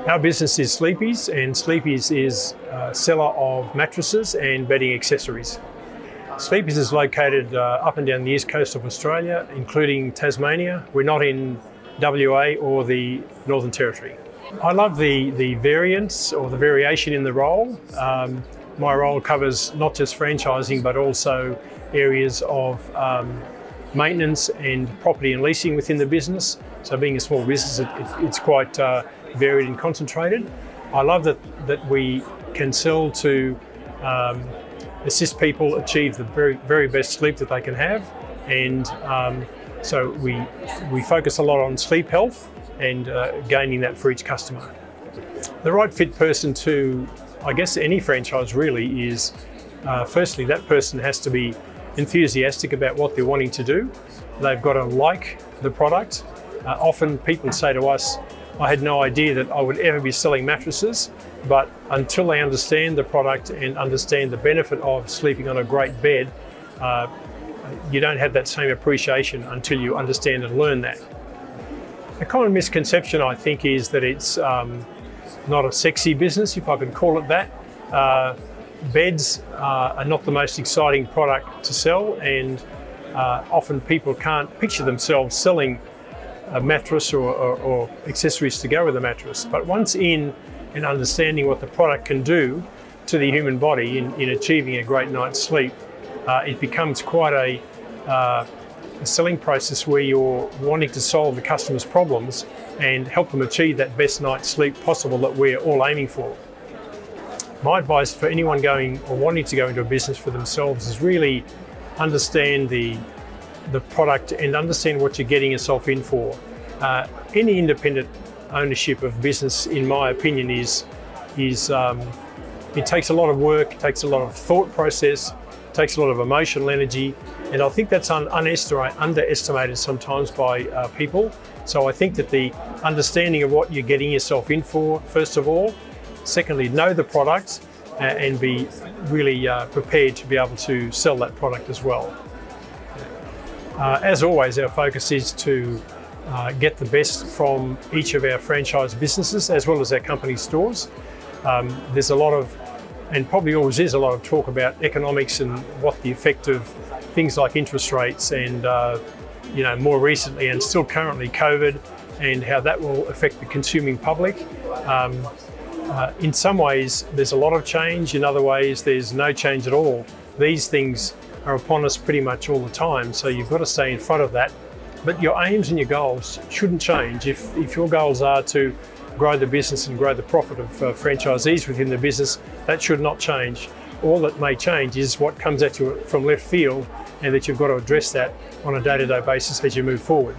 Our business is Sleepy's, and Sleepy's is a seller of mattresses and bedding accessories. Sleepy's is located up and down the east coast of Australia, including Tasmania. We're not in WA or the Northern Territory. I love the variance or the variation in the role. My role covers not just franchising, but also areas of maintenance and property and leasing within the business. So being a small business, it's quite varied and concentrated. I love that we can sell to assist people achieve the very best sleep that they can have, and so we focus a lot on sleep health and gaining that for each customer. The right fit person to, I guess, any franchise really is, firstly, that person has to be enthusiastic about what they're wanting to do. They've got to like the product. Often people say to us, I had no idea that I would ever be selling mattresses, but until they understand the product and understand the benefit of sleeping on a great bed, you don't have that same appreciation until you understand and learn that. A common misconception, I think, is that it's not a sexy business, if I can call it that. Beds are not the most exciting product to sell, and often people can't picture themselves selling a mattress or accessories to go with a mattress. But once in and understanding what the product can do to the human body in achieving a great night's sleep, it becomes quite a selling process where you're wanting to solve the customer's problems and help them achieve that best night's sleep possible that we're all aiming for. My advice for anyone going or wanting to go into a business for themselves is really understand the product and understand what you're getting yourself in for. Any independent ownership of business, in my opinion, it takes a lot of work, it takes a lot of thought process, it takes a lot of emotional energy, and I think that's underestimated sometimes by people. So I think that the understanding of what you're getting yourself in for, first of all. Secondly, know the product and be really prepared to be able to sell that product as well. As always, our focus is to get the best from each of our franchise businesses as well as our company stores. There's a lot of, and probably always is, a lot of talk about economics and what the effect of things like interest rates and more recently and still currently COVID, and how that will affect the consuming public. In some ways there's a lot of change, in other ways there's no change at all. These things are upon us pretty much all the time, so you've got to stay in front of that. But your aims and your goals shouldn't change. If your goals are to grow the business and grow the profit of franchisees within the business, that should not change. All that may change is what comes at you from left field, and that you've got to address that on a day-to-day basis as you move forward.